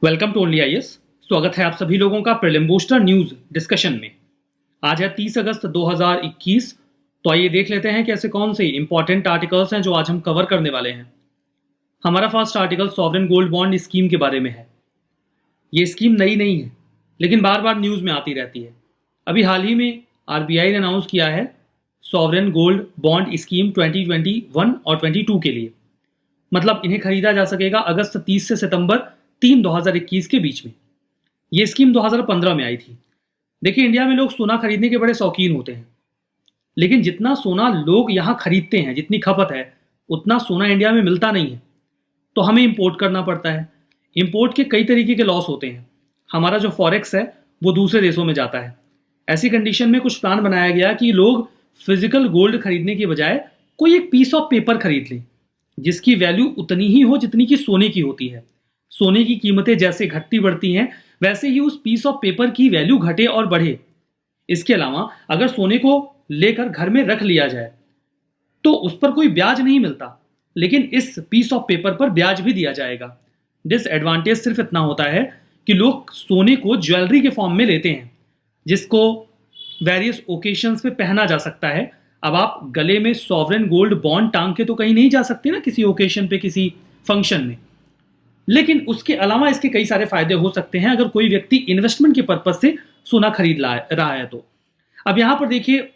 Welcome to only IAS. स्वागत है आप सभी लोगों का प्रीलिम बूस्टर न्यूज डिस्कशन में। आज है 30 अगस्त 2021। तो आइए देख लेते हैं कि ऐसे कौन से इंपॉर्टेंट आर्टिकल्स हैं जो आज हम कवर करने वाले हैं। हमारा first article sovereign gold bond scheme के बारे में है। ये स्कीम नई नहीं है, लेकिन बार बार न्यूज में आती रहती है। अभी हाल ही में आरबीआई ने अनाउंस किया है सॉवरेन गोल्ड बॉन्ड स्कीम 2021 और 22 के लिए। मतलब इन्हें खरीदा जा सकेगा अगस्त 30 से सितंबर 2021 के बीच में। यह स्कीम 2015 में आई थी। देखिए, इंडिया में लोग सोना खरीदने के बड़े शौकीन होते हैं, लेकिन जितना सोना लोग यहां खरीदते हैं, जितनी खपत है, उतना सोना इंडिया में मिलता नहीं है। तो हमें इंपोर्ट करना पड़ता है। इंपोर्ट के कई तरीके के लॉस होते हैं। हमारा जो फॉरेक्स है वो दूसरे देशों में जाता है। ऐसी कंडीशन में कुछ प्लान बनाया गया कि लोग फिजिकल गोल्ड खरीदने के बजाय कोई एक पीस ऑफ पेपर खरीद लें जिसकी वैल्यू उतनी ही हो जितनी की सोने की होती है। सोने की कीमतें जैसे घटती बढ़ती हैं, वैसे ही उस पीस ऑफ पेपर की वैल्यू घटे और बढ़े। इसके अलावा अगर सोने को लेकर घर में रख लिया जाए तो उस पर कोई ब्याज नहीं मिलता, लेकिन इस पीस ऑफ पेपर पर ब्याज भी दिया जाएगा। डिसएडवांटेज सिर्फ इतना होता है कि लोग सोने को ज्वेलरी के फॉर्म में लेते हैं, जिसको वेरियस ओकेशंस पे पहना जा सकता है। अब आप गले में सॉवरेन गोल्ड बॉन्ड टांग के तो कहीं नहीं जा सकते ना, किसी ओकेशन पे, किसी फंक्शन में। लेकिन उसके अलावा इसके कई सारे फायदे हो सकते हैं अगर कोई व्यक्ति इन्वेस्टमेंट के पर्पज से सोना खरीद रहा है तो। अब यहां पर देखिए,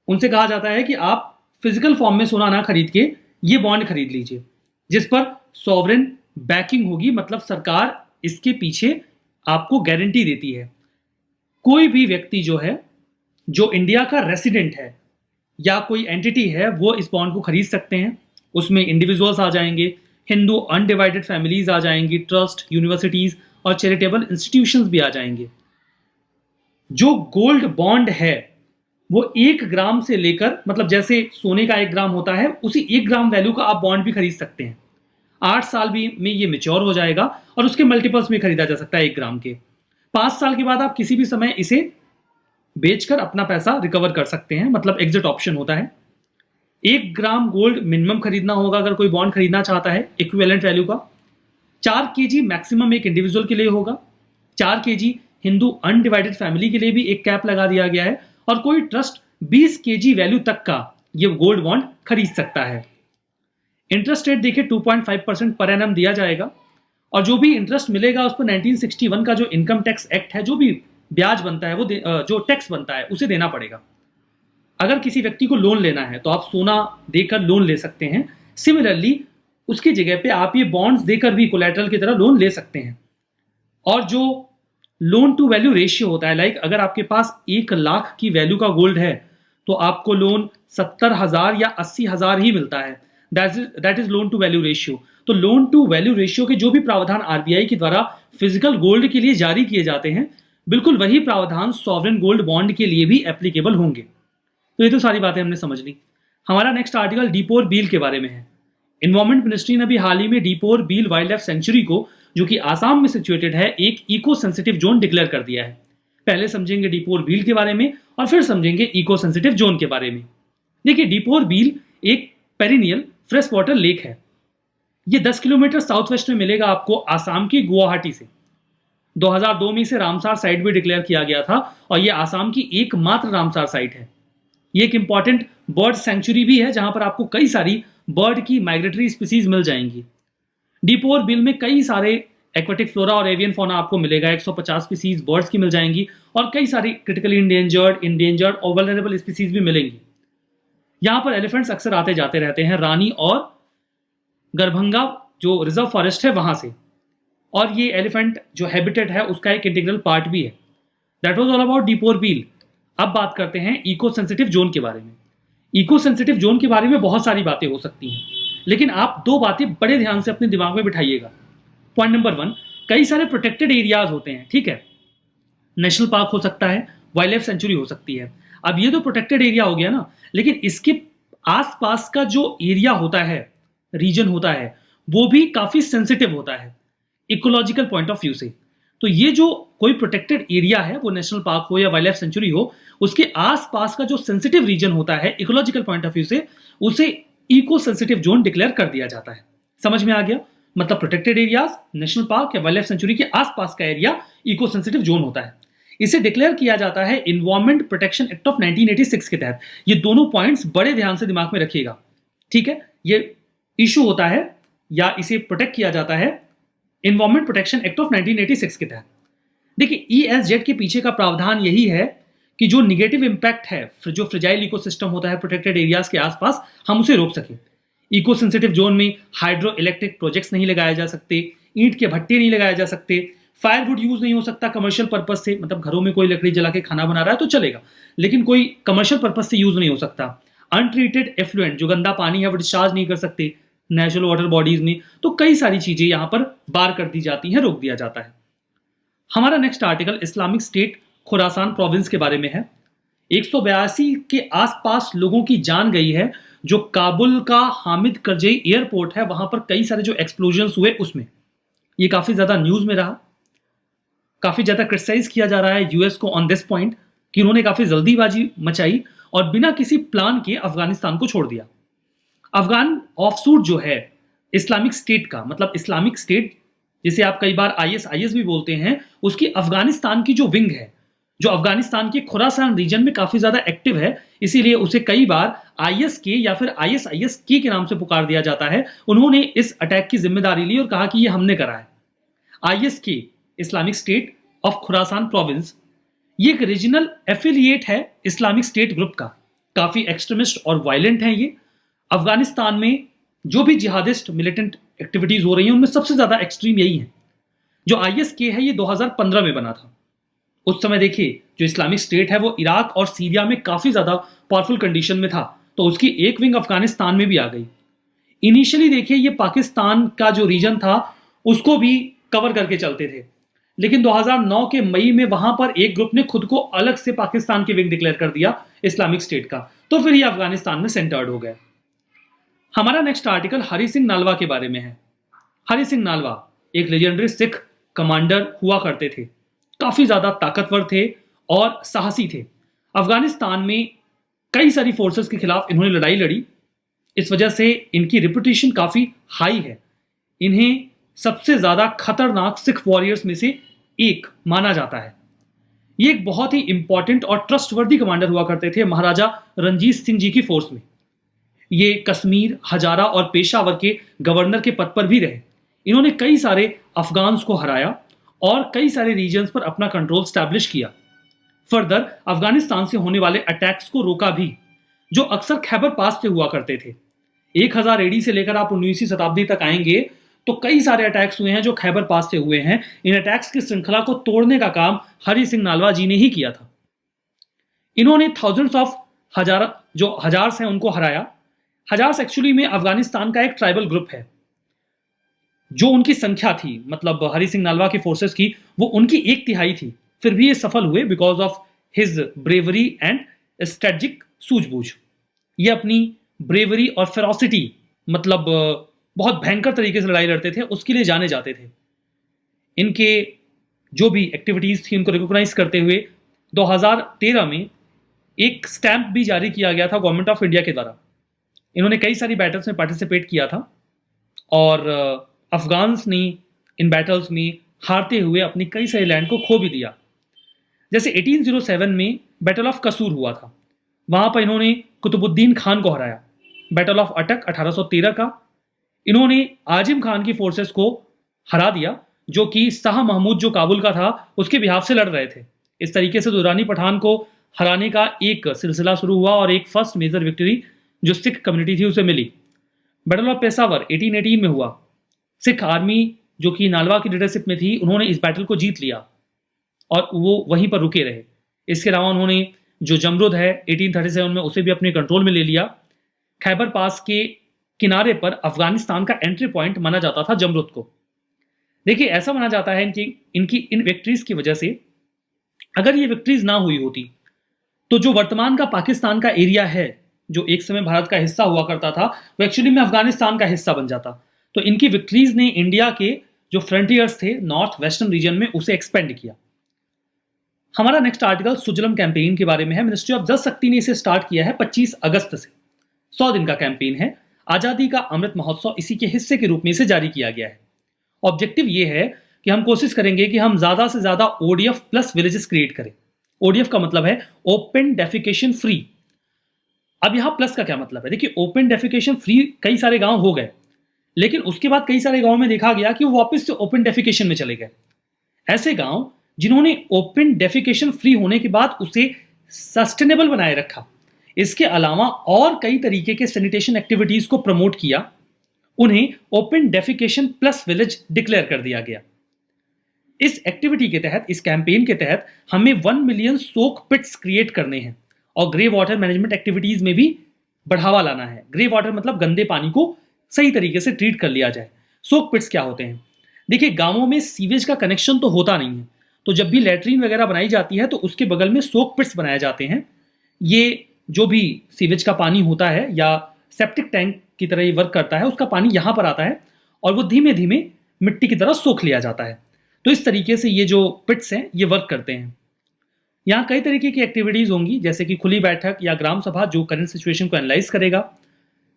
उनसे कहा जाता है कि आप फिजिकल फॉर्म में सोना ना खरीद के ये बॉन्ड खरीद लीजिए, जिस पर सॉवरेन बैकिंग होगी। मतलब सरकार इसके पीछे आपको गारंटी देती है। कोई भी व्यक्ति जो इंडिया का रेसिडेंट है या कोई एंटिटी है, वो इस बॉन्ड को खरीद सकते हैं। उसमें इंडिविजुअल्स आ जाएंगे, हिंदू अनडिवाइडेड फैमिलीज आ जाएंगी, ट्रस्ट, यूनिवर्सिटीज और चैरिटेबल इंस्टीट्यूशंस भी आ जाएंगे। जो गोल्ड बॉन्ड है वो 1 ग्राम से लेकर, मतलब जैसे सोने का 1 ग्राम होता है, उसी 1 ग्राम वैल्यू का आप बॉन्ड भी खरीद सकते हैं। 8 साल में ये मेच्योर हो जाएगा और उसके मल्टीपल्स में खरीदा जा सकता है 1 ग्राम के। 5 साल के बाद आप किसी भी समय इसे बेचकर अपना पैसा रिकवर कर सकते हैं, मतलब एग्जिट ऑप्शन होता है। 1 ग्राम गोल्ड मिनिमम खरीदना होगा अगर कोई बॉन्ड खरीदना चाहता है इक्विवेलेंट वैल्यू का। 4 केजी मैक्सिमम एक इंडिविजुअल के लिए होगा। 4 केजी हिंदू अनडिवाइडेड फैमिली के लिए भी एक कैप लगा दिया गया है, और कोई ट्रस्ट 20 केजी वैल्यू तक का ये गोल्ड बॉन्ड खरीद सकता है। इंटरेस्ट रेट देखिए 2.5% पर एनम दिया जाएगा, और जो भी इंटरेस्ट मिलेगा उस पर 1961 का जो इनकम टैक्स एक्ट है, जो भी ब्याज बनता है, वो जो टैक्स बनता है उसे देना पड़ेगा। अगर किसी व्यक्ति को लोन लेना है तो आप सोना देकर लोन ले सकते हैं। सिमिलरली उसकी जगह पे आप ये बॉन्ड्स देकर भी कोलैटरल की तरह लोन ले सकते हैं। और जो लोन टू वैल्यू रेशियो होता है, लाइक अगर आपके पास 1 लाख की वैल्यू का गोल्ड है तो आपको लोन 70,000 या 80,000 ही मिलता है। That is loan to value ratio. तो लोन टू वैल्यू रेशियो के जो भी प्रावधान आरबीआई के द्वारा फिजिकल गोल्ड के लिए जारी किए जाते हैं, बिल्कुल वही प्रावधान सॉवरेन गोल्ड बॉन्ड के लिए भी एप्लीकेबल होंगे। तो ये तो सारी बातें हमने समझ ली। हमारा नेक्स्ट आर्टिकल दीपोर बील के बारे में है। एनवायरमेंट मिनिस्ट्री ने अभी हाल ही में दीपोर बील वाइल्ड लाइफ सेंचुरी को, जो कि आसाम में सिचुएटेड है, एक इको सेंसिटिव जोन डिक्लेयर कर दिया है। पहले समझेंगे दीपोर बील के बारे में और फिर समझेंगे इको सेंसिटिव जोन के बारे में। देखिए, दीपोर बील एक पेरिनियल फ्रेश वाटर लेक है। ये 10 किलोमीटर साउथ वेस्ट में मिलेगा आपको आसाम की गुवाहाटी से। 2002 में इसे रामसार साइट भी डिक्लेयर किया गया था, और ये आसाम की एकमात्र रामसार साइट है। ये एक इंपॉर्टेंट बर्ड सेंचुरी भी है, जहां पर आपको कई सारी बर्ड की माइग्रेटरी स्पीसीज मिल जाएंगी। दीपोर बिल में कई सारे एक्वेटिक फ्लोरा और एवियन फौना आपको मिलेगा। 150 स्पीसीज बर्ड्स की मिल जाएंगी, और कई सारी क्रिटिकली इंडेंजर्ड और वल्नरेबल स्पीसीज भी मिलेंगी। यहां पर एलिफेंट्स अक्सर आते जाते रहते हैं, रानी और गरभंगा जो रिजर्व फॉरेस्ट है वहां से। और ये एलिफेंट जो हैबिटेट है उसका एक इंटीग्रल पार्ट भी है। That was all about Deepor Beel. अब बात करते हैं इको सेंसिटिव जोन के बारे में। इको सेंसिटिव जोन के बारे में बहुत सारी बातें हो सकती हैं, लेकिन आप 2 बातें बड़े ध्यान से अपने दिमाग में बिठाइएगा। पॉइंट नंबर 1, कई सारे प्रोटेक्टेड एरियाज होते हैं, ठीक है। नेशनल पार्क हो सकता है, वाइल्ड लाइफ सेंचुरी हो सकती है। अब ये तो प्रोटेक्टेड एरिया हो गया ना, लेकिन इसके आसपास का जो एरिया होता है, रीजन होता है, वो भी काफी सेंसिटिव होता है इकोलॉजिकल पॉइंट ऑफ व्यू से। तो ये जो कोई प्रोटेक्टेड एरिया है, वो नेशनल पार्क हो या वाइल्ड लाइफ सेंचुरी हो, उसके आसपास का जो सेंसिटिव रीजन होता है इकोलॉजिकल पॉइंट ऑफ व्यू से, उसे इको सेंसिटिव जोन डिक्लेयर कर दिया जाता है। समझ में आ गया? मतलब प्रोटेक्टेड एरियाज, नेशनल पार्क या वाइल्ड लाइफ सेंचुरी के आसपास का एरिया इको सेंसिटिव जोन होता है। इसे डिक्लेयर किया जाता है इन्वायरमेंट प्रोटेक्शन एक्ट ऑफ 1986 के तहत। ये दोनों पॉइंट्स बड़े ध्यान से दिमाग में रखिएगा, ठीक है। ये इशू होता है या इसे प्रोटेक्ट किया जाता है इन्वायरमेंट प्रोटेक्शन एक्ट ऑफ 1986 के तहत। देखिए, ESZ के पीछे का प्रावधान यही है कि जो निगेटिव इंपैक्ट है, जो फ्रेजाइल इकोसिस्टम होता है प्रोटेक्टेड एरियाज के आसपास, हम उसे रोक सकें। इको सेंसिटिव जोन में हाइड्रो इलेक्ट्रिक प्रोजेक्ट्स नहीं लगाए जा सकते, ईंट के भट्टे नहीं लगाए जा सकते, फायरवुड यूज नहीं हो सकता कमर्शियल पर्पज से, मतलब घरों में कोई लकड़ी जला के खाना बना रहा है तो चलेगा, लेकिन कोई कमर्शियल पर्पज से यूज नहीं हो सकता। अनट्रीटेड एफ्लुएंट, जो गंदा पानी है वो डिस्चार्ज नहीं कर सकते नेचुरल वाटर बॉडीज में। तो कई सारी चीजें यहां पर बार कर दी जाती हैं, रोक दिया जाता है। हमारा next article Islamic State Khorasan province के बारे में है। 182 के आसपास लोगों की जान गई है। जो काबुल का हामिद करजई एयरपोर्ट है, वहां पर कई सारे जो एक्सप्लोजन्स हुए उसमें ये काफी ज्यादा न्यूज में रहा, काफी ज्यादा क्रिटिसाइज किया जा रहा है यूएस को ऑन दिस पॉइंट कि उन्होंने काफी जल्दीबाजी मचाई और बिना किसी प्लान के अफगानिस्तान को छोड़ दिया। अफगान ऑफशूट जो है इस्लामिक स्टेट का, मतलब इस्लामिक स्टेट जिसे आप कई बार ISIS भी बोलते हैं, उसकी अफगानिस्तान की जो विंग है, जो अफगानिस्तान के खुरासान रीजन में काफी ज्यादा एक्टिव है, इसीलिए उसे कई बार ISK या फिर ISISK के नाम से पुकार दिया जाता है। उन्होंने इस अटैक की जिम्मेदारी ली और कहा कि ये हमने करा है। ISK, Islamic state of Khorasan province, ये एक रीजनल एफिलिएट है इस्लामिक स्टेट ग्रुप का। काफी एक्सट्रीमिस्ट और वायलेंट है ये। अफगानिस्तान में जो भी जिहादिस्ट मिलिटेंट एक्टिविटीज हो रही हैं उनमें सबसे ज्यादा एक्सट्रीम यही है। जो ISK है ये 2015 में बना था। उस समय देखिए, जो इस्लामिक स्टेट है वो इराक और सीरिया में काफी ज्यादा पावरफुल कंडीशन में था, तो उसकी एक विंग अफगानिस्तान में भी आ गई। इनिशियली देखिए, ये पाकिस्तान का जो रीजन था उसको भी कवर करके चलते थे, लेकिन 2009 के मई में वहां पर एक ग्रुप ने खुद को अलग से पाकिस्तान की विंग डिक्लेयर कर दिया इस्लामिक स्टेट का, तो फिर ये अफगानिस्तान में सेंटर्ड हो गए। हमारा नेक्स्ट आर्टिकल हरि सिंह नालवा के बारे में है। हरि सिंह नालवा एक लेजेंडरी सिख कमांडर हुआ करते थे, काफी ज्यादा ताकतवर थे और साहसी थे। अफगानिस्तान में कई सारी फोर्सेस के खिलाफ इन्होंने लड़ाई लड़ी, इस वजह से इनकी रिपुटेशन काफी हाई है। इन्हें सबसे ज्यादा खतरनाक सिख वॉरियर्स में से एक माना जाता है। ये एक बहुत ही इंपॉर्टेंट और ट्रस्टवर्दी कमांडर हुआ करते थे महाराजा रणजीत सिंह जी की फोर्स में। ये कश्मीर, हजारा और पेशावर के गवर्नर के पद पर भी रहे। इन्होंने कई सारे अफगान्स को हराया और कई सारे रीजन्स पर अपना कंट्रोल स्टैब्लिश किया। फर्दर अफगानिस्तान से होने वाले अटैक्स को रोका भी, जो अक्सर खैबर पास से हुआ करते थे। 1000 AD से लेकर आप 19वीं शताब्दी तक आएंगे तो कई सारे अटैक्स हुए हैं जो खैबर पास से हुए हैं। इन अटैक्स की श्रृंखला को तोड़ने का काम हरि सिंह नालवा जी ने ही किया था। इन्होंने थाउजेंड्स ऑफ हजार्स हैं उनको हराया। हजार्स एक्चुअली में अफगानिस्तान का एक ट्राइबल ग्रुप है। जो उनकी संख्या थी, मतलब हरि सिंह नालवा की फोर्सेस की, वो उनकी 1/3 थी। फिर भी ये सफल हुए because of his bravery and strategic सूझबूझ। ये अपनी ब्रेवरी और फेरोसिटी, मतलब बहुत भयंकर तरीके से लड़ाई लड़ते थे, उसके लिए जाने जाते थे। इनके जो भी एक्टिविटीज थी उनको रिकॉग्नाइज करते हुए 2013 में एक स्टैंप भी जारी किया गया था गवर्नमेंट ऑफ इंडिया के द्वारा। इन्होंने कई सारी बैटल्स में पार्टिसिपेट किया था और अफगान्स ने इन बैटल्स में हारते हुए अपनी कई सारे लैंड को खो भी दिया। जैसे 1807 में बैटल ऑफ कसूर हुआ था, वहां पर इन्होंने कुतुबुद्दीन खान को हराया। बैटल ऑफ अटक 1813 का, इन्होंने आजिम खान की फोर्सेस को हरा दिया, जो कि शाह महमूद जो काबुल का था उसके बिहाफ से लड़ रहे थे। इस तरीके से दुरानी पठान को हराने का एक सिलसिला शुरू हुआ और एक फर्स्ट मेजर विक्ट्री जो सिख कम्युनिटी थी उसे मिली। बैटल ऑफ पेशावर 1818 में हुआ। सिख आर्मी जो कि नालवा की लीडरशिप में थी, उन्होंने इस बैटल को जीत लिया और वो वहीं पर रुके रहे। इसके अलावा उन्होंने जो जमरुद है 1837 में उसे भी अपने कंट्रोल में ले लिया। खैबर पास के किनारे पर अफगानिस्तान का एंट्री पॉइंट माना जाता था जमरुद को। देखिए, ऐसा माना जाता है इनकी इन विक्ट्रीज की वजह से, अगर ये विक्ट्रीज ना हुई होती तो जो वर्तमान का पाकिस्तान का एरिया है, जो एक समय भारत का हिस्सा हुआ करता था, वो एक्चुअली में अफगानिस्तान का हिस्सा बन जाता। तो इनकी विक्ट्रीज ने इंडिया के जो फ्रंटियर्स थे नॉर्थ वेस्टर्न रीजन में, उसे एक्सपेंड किया। हमारा नेक्स्ट आर्टिकल सुजलम कैंपेन के बारे में है। मिनिस्ट्री ऑफ जल शक्ति ने इसे स्टार्ट किया है 25 अगस्त से। 100 दिन का कैंपेन है। आजादी का अमृत महोत्सव इसी के हिस्से के रूप में इसे जारी किया गया है। ऑब्जेक्टिव ये है कि हम कोशिश करेंगे कि हम ज़्यादा से ज़्यादा ODF प्लस विलेजेस क्रिएट करें। ODF का मतलब है ओपन डेफिकेशन फ्री। अब यहाँ प्लस का क्या मतलब है? देखिए, ओपन डेफिकेशन फ्री कई सारे गांव हो गए, लेकिन उसके बाद कई सारे गांव में देखा गया कि वो वापस से ओपन डेफिकेशन में चले गए। ऐसे गांव जिन्होंने ओपन डेफिकेशन फ्री होने के बाद उसे सस्टेनेबल बनाए रखा, इसके अलावा और कई तरीके के सैनिटेशन एक्टिविटीज को प्रमोट किया, उन्हें open defecation plus village declare कर दिया गया। इस एक्टिविटी के तहत, इस कैंपेन के तहत हमें 1 मिलियन सोक पिट्स क्रिएट करने हैं और ग्रे वाटर मैनेजमेंट एक्टिविटीज में भी बढ़ावा लाना है। ग्रे वाटर मतलब गंदे पानी को सही तरीके से ट्रीट कर लिया जाए। सोक पिट्स क्या होते हैं? देखिए, गांवों में सीवेज का कनेक्शन तो होता नहीं है, तो जब भी लैट्रीन वगैरह बनाई जाती है तो उसके बगल में सोक पिट्स बनाए जाते हैं। ये जो भी सीवेज का पानी होता है या सेप्टिक टैंक की तरह ये वर्क करता है, उसका पानी यहाँ पर आता है और वो धीमे धीमे मिट्टी की तरह सोख लिया जाता है। तो इस तरीके से ये जो पिट्स हैं ये वर्क करते हैं। यहाँ कई तरीके की एक्टिविटीज होंगी, जैसे कि खुली बैठक या ग्राम सभा जो करंट सिचुएशन को एनालाइज करेगा।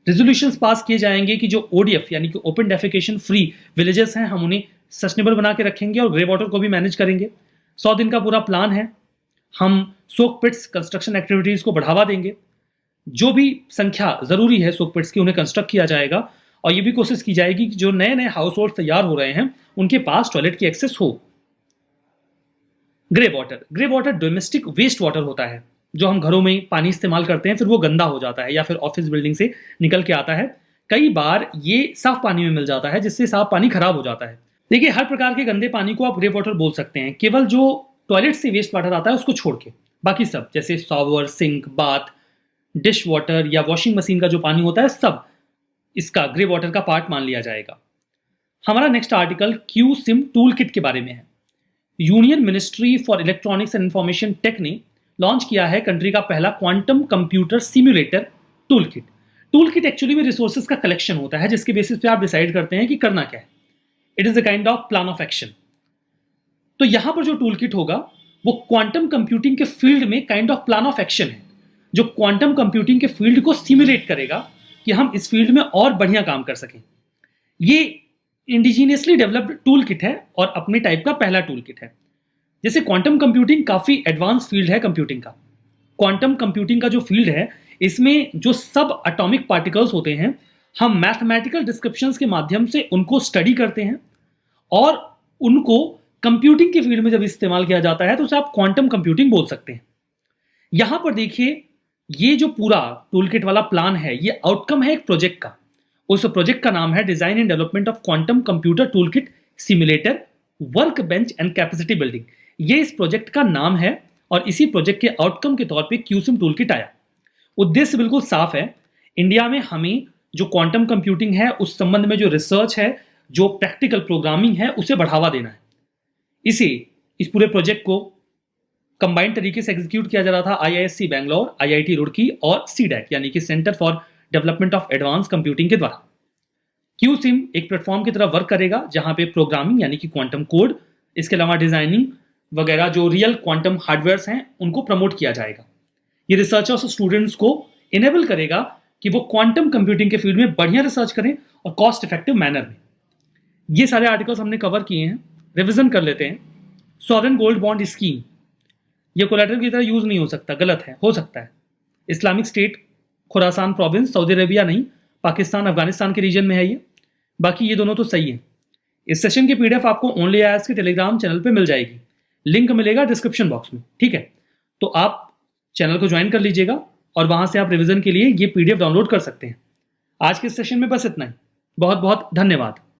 रेजोल्यूशंस पास किए जाएंगे कि जो ODF यानी कि ओपन डेफिकेशन फ्री विलेजेस हैं, हम उन्हें सस्टेनेबल बना के रखेंगे और ग्रे वाटर को भी मैनेज करेंगे। 100 दिन का पूरा प्लान है। हम सोक पिट्स कंस्ट्रक्शन एक्टिविटीज को बढ़ावा देंगे। जो भी संख्या जरूरी है सोक पिट्स की, उन्हें कंस्ट्रक्ट किया जाएगा और ये भी कोशिश की जाएगी कि जो नए नए हाउस होल्ड तैयार हो रहे हैं उनके पास टॉयलेट की एक्सेस हो। Grey water domestic waste water होता है, जो हम घरों में पानी इस्तेमाल करते हैं, फिर वो गंदा हो जाता है या फिर ऑफिस बिल्डिंग से निकल के आता है। कई बार ये साफ पानी में मिल जाता है, जिससे साफ पानी खराब हो जाता है। देखिए, हर प्रकार के गंदे पानी को आप ग्रे वाटर बोल सकते हैं, केवल जो टॉयलेट से वेस्ट वाटर आता है उसको छोड़ के। बाकी सब, जैसे shower, sink, bath, dish water या वॉशिंग मशीन का जो पानी होता है, सब इसका ग्रे वाटर का पार्ट मान लिया जाएगा। हमारा next article QSIM tool kit के बारे में है। Union ministry for electronics and information tech ने लॉन्च किया है कंट्री का पहला quantum computer simulator tool kit. Tool kit actually में रिसोर्सेज का कलेक्शन होता है, जिसके बेसिस पे आप डिसाइड करते हैं कि करना क्या है। It is a kind of plan of action. तो यहां पर जो टूल किट होगा वो क्वांटम कंप्यूटिंग के फील्ड में kind of plan of action है, जो क्वांटम कंप्यूटिंग के फील्ड को सिम्युलेट करेगा कि हम इस फील्ड में और बढ़िया काम कर सकें। ये इंडिजीनियसली डेवलप्ड टूल किट है और अपने टाइप का पहला टूल किट है। जैसे क्वांटम कंप्यूटिंग काफी एडवांस फील्ड है कंप्यूटिंग का। क्वांटम कंप्यूटिंग का जो फील्ड है, इसमें जो सब एटॉमिक पार्टिकल्स होते हैं, हम मैथमेटिकल डिस्क्रिप्शंस के माध्यम से उनको स्टडी करते हैं और उनको कंप्यूटिंग के फील्ड में जब इस्तेमाल किया जाता है तो उसे आप क्वांटम कंप्यूटिंग बोल सकते हैं। यहां पर देखिए, ये जो पूरा टूल किट वाला प्लान है, ये आउटकम है एक प्रोजेक्ट का। उस प्रोजेक्ट का नाम है design and development of quantum computer tool kit simulator work bench and capacity building. ये इस प्रोजेक्ट का नाम है और इसी प्रोजेक्ट के आउटकम के तौर पे QSIM टूल किट आया। उद्देश्य बिल्कुल साफ है, इंडिया में हमें जो क्वांटम कंप्यूटिंग है उस संबंध में जो रिसर्च है, जो प्रैक्टिकल प्रोग्रामिंग है, उसे बढ़ावा देना है। इस पूरे प्रोजेक्ट को कंबाइंड तरीके से एग्जीक्यूट किया जा रहा था IISc बैंगलोर, IIT रुड़की और CDAC यानी कि centre for development of advance computing के द्वारा। QSIM एक प्लेटफॉर्म की तरह वर्क करेगा जहां पे प्रोग्रामिंग यानी कि क्वांटम कोड, इसके अलावा डिजाइनिंग वगैरह जो रियल क्वांटम हार्डवेयर्स हैं उनको प्रमोट किया जाएगा। ये रिसर्चर्स और स्टूडेंट्स को इनेबल करेगा कि वो क्वांटम कंप्यूटिंग के फील्ड में बढ़िया रिसर्च करें और कॉस्ट इफेक्टिव मैनर में। ये सारे आर्टिकल्स हमने कवर किए हैं, रिविजन कर लेते हैं। सॉवरेन गोल्ड बॉन्ड स्कीम, ये कोलैटरल की तरह यूज नहीं हो सकता, गलत है, हो सकता है। Islamic State Khorasan province, Saudi Arabia नहीं, पाकिस्तान अफगानिस्तान के रीजन में है ये। बाकी ये दोनों तो सही है। इस सेशन की PDF आपको ओनली आईएएस के टेलीग्राम चैनल पे मिल जाएगी, लिंक मिलेगा डिस्क्रिप्शन बॉक्स में, ठीक है। तो आप चैनल को ज्वाइन कर लीजिएगा और वहां से आप रिवीजन के लिए ये PDF डाउनलोड कर सकते हैं। आज के सेशन में बस इतना ही। बहुत बहुत धन्यवाद।